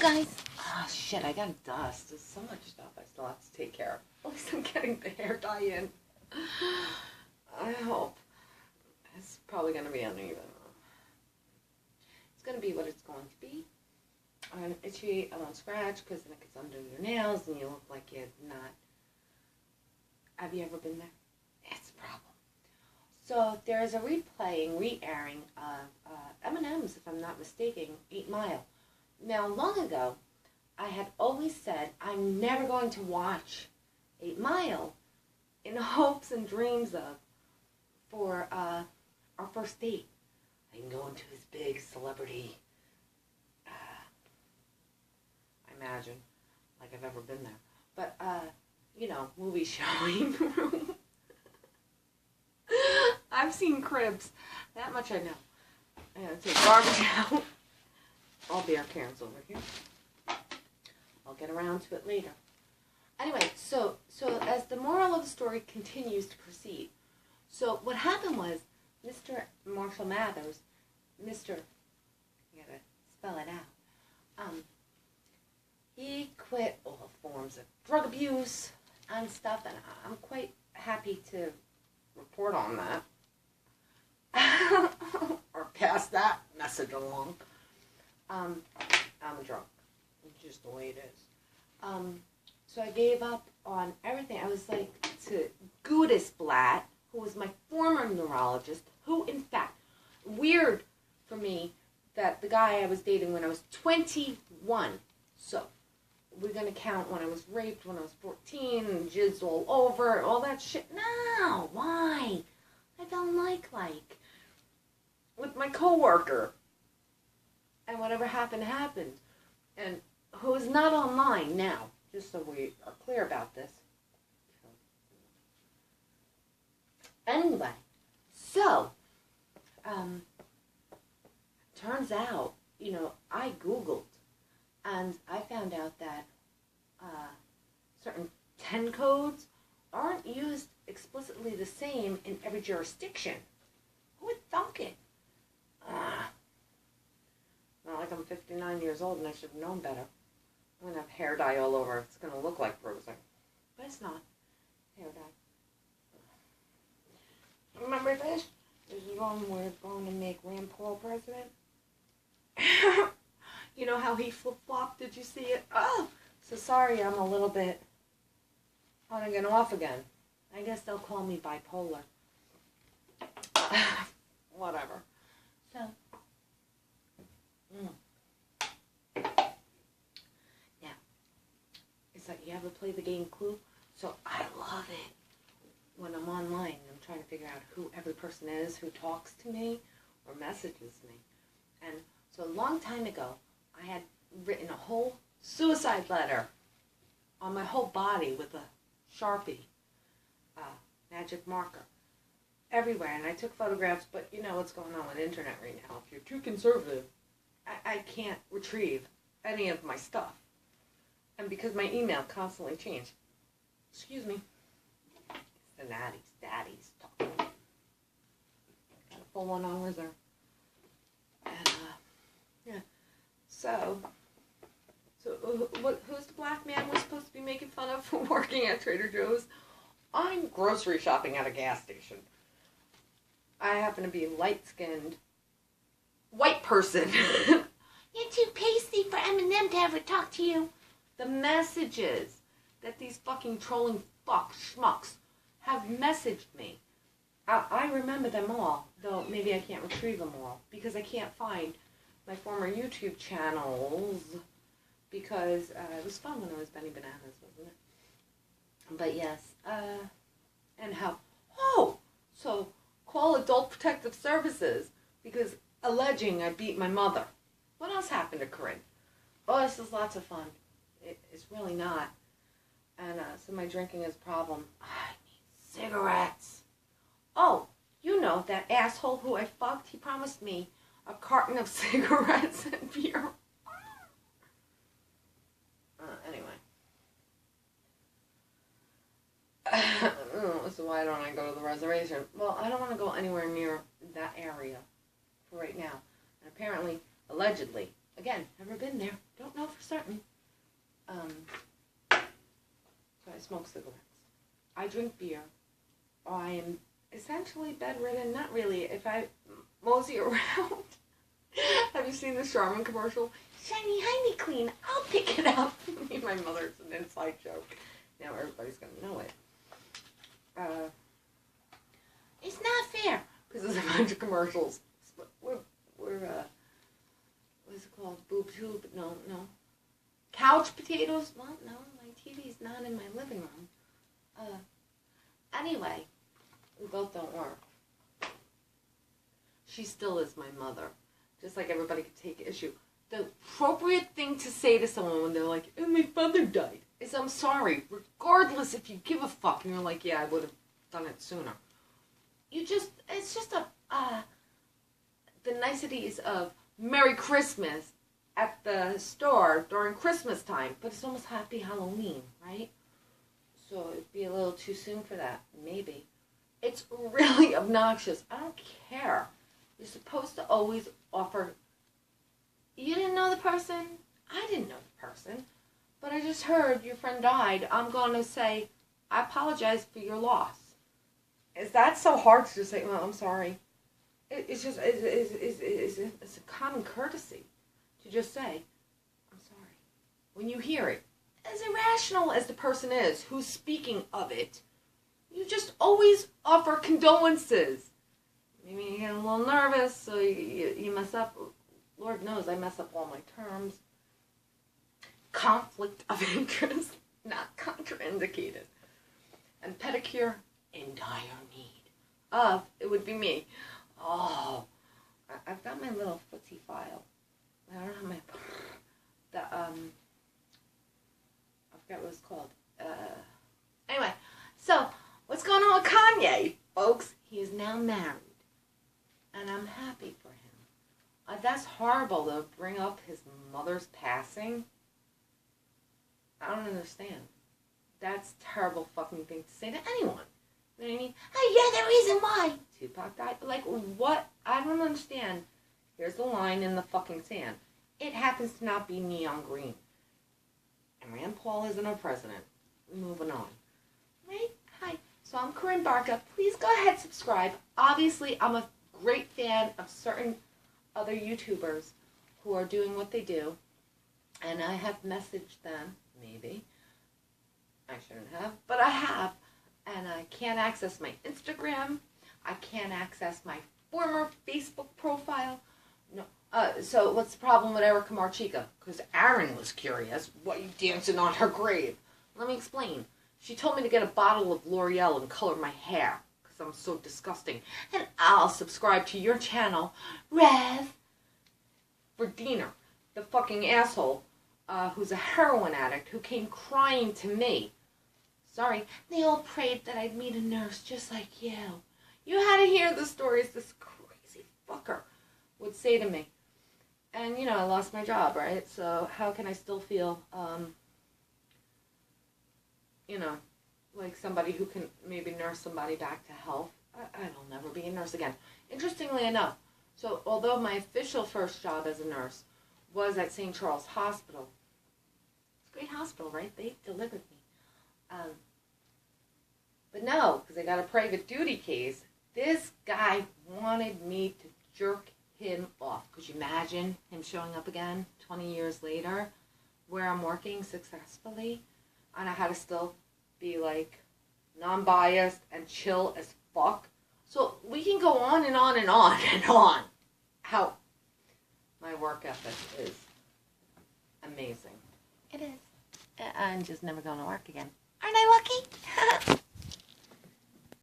guys. Oh, shit, I got dust. There's so much stuff I still have to take care of. At least I'm getting the hair dye in. I hope. It's probably going to be uneven. It's going to be what it's going to be. I'm itchy, I won't scratch, because then it gets under your nails and you look like you're not. Have you ever been there? It's a problem. So there's a re-airing of M&M's, if I'm not mistaken, 8 Mile. Now, long ago, I had always said I'm never going to watch 8 Mile in hopes and dreams of for our first date. I can go into his big celebrity, I imagine, like I've ever been there. But, you know, movie showing room. I've seen cribs. That much I know. I gotta take garbage out. All beer cans over here. I'll get around to it later. Anyway, so as the moral of the story continues to proceed, so what happened was Mr. Marshall Mathers, I gotta spell it out, he quit all forms of drug abuse and stuff, and I'm quite happy to report on that. Or pass that message along. I'm drunk. It's just the way it is. So I gave up on everything. I was like to Gudis Blatt, who was my former neurologist, who, in fact, weird for me that the guy I was dating when I was 21. So we're going to count when I was raped when I was 14 and jizz all over, all that shit. No, why? I don't like. With my coworker. And whatever happened, happened. And who is not online now, just so we are clear about this. Anyway, so, turns out, you know, I Googled, and I found out that certain 10 codes aren't used explicitly the same in every jurisdiction. Who would thunk it? Not like I'm 59 years old and I should have known better. I'm going to have hair dye all over. It's going to look like bruising. But it's not. Hair dye. Remember this? This is one where it's going to make Rand Paul president. You know how he flip-flopped? Did you see it? Oh! So sorry, I'm a little bit on again, off again. I guess they'll call me bipolar. Whatever. So, now, it's like you ever play the game Clue? So I love it when I'm online and I'm trying to figure out who every person is who talks to me or messages me. And so a long time ago, I had written a whole suicide letter on my whole body with a Sharpie, magic marker. Everywhere, and I took photographs, but you know what's going on with the internet right now. If you're too conservative, I can't retrieve any of my stuff. And because my email constantly changed. Excuse me. It's the daddies talking. Got a full one on reserve. And, yeah. So who's the black man we're supposed to be making fun of for working at Trader Joe's? I'm grocery shopping at a gas station. I happen to be a light-skinned white person. You're too pasty for Eminem to ever talk to you. The messages that these fucking trolling schmucks have messaged me. I remember them all, though maybe I can't retrieve them all because I can't find my former YouTube channels because it was fun when I was Benny Bananas, wasn't it? But yes, and how, so call Adult Protective Services because alleging I beat my mother. What else happened to Corinne? Oh, this is lots of fun. It's really not. And so my drinking is a problem. I need cigarettes. Oh, you know, that asshole who I fucked, he promised me a carton of cigarettes and beer. Anyway. So why don't I go to the reservation? Well, I don't want to go anywhere near that area for right now. And apparently, allegedly, Again, never been there. Don't know for certain. So I smoke cigarettes. I drink beer. I am essentially bedridden. Not really. If I mosey around. Have you seen the Charmin commercial? Shiny, hiney clean. I'll pick it up. Me and my mother, it's an inside joke. Now everybody's going to know it. It's not fair. Because there's a bunch of commercials. We're what is it called? Boob tube? No. Couch potatoes? Well, no, my TV's not in my living room. Anyway, we both don't work. She still is my mother. Just like everybody could take issue. The appropriate thing to say to someone when they're like, oh, my father died, is I'm sorry. Regardless if you give a fuck and you're like, yeah, I would have done it sooner. It's just the niceties of Merry Christmas at the store during Christmas time, but it's almost Happy Halloween, right? So it'd be a little too soon for that, maybe. It's really obnoxious. I don't care. You're supposed to always offer. You didn't know the person? I didn't know the person. But I just heard your friend died. I'm going to say, I apologize for your loss. Is that so hard to just say, well, I'm sorry? It's a common courtesy to just say, I'm sorry. When you hear it, as irrational as the person is who's speaking of it, you just always offer condolences. Maybe you get a little nervous, so you mess up. Lord knows I mess up all my terms. Conflict of interest, not contraindicated. And pedicure, in dire need of, it would be me. Oh, I've got my little footsie file. I don't have my, I forgot what it's called. Anyway, so, what's going on with Kanye, folks? He is now married. And I'm happy for him. That's horrible to bring up his mother's passing. I don't understand. That's a terrible fucking thing to say to anyone. You know what I mean? Hey, you're the reason why Tupac died. Like, what? I don't understand. Here's the line in the fucking sand. It happens to not be neon green. And Rand Paul isn't our president. Moving on. Right? Hi. So I'm Corinne Barca. Please go ahead, subscribe. Obviously, I'm a great fan of certain other YouTubers who are doing what they do. And I have messaged them, maybe. I shouldn't have, but I have. And I can't access my Instagram. I can't access my former Facebook profile. No. So what's the problem with Erica Marchica? Because Aaron was curious. What, you dancing on her grave? Let me explain. She told me to get a bottle of L'Oreal and color my hair. Because I'm so disgusting. And I'll subscribe to your channel, Rev. For Diener, the fucking asshole, who's a heroin addict, who came crying to me. Sorry, they all prayed that I'd meet a nurse just like you. You had to hear the stories this crazy fucker would say to me. And, you know, I lost my job, right? So how can I still feel, you know, like somebody who can maybe nurse somebody back to health? I'll never be a nurse again. Interestingly enough, so although my official first job as a nurse was at St. Charles Hospital, it's a great hospital, right? They delivered me. But no, because I got a private duty case, this guy wanted me to jerk him off. Could you imagine him showing up again 20 years later where I'm working successfully? And I had to still be like non-biased and chill as fuck. So we can go on and on and on and on. How my work ethic is amazing. It is. I'm just never going to work again. Aren't I lucky?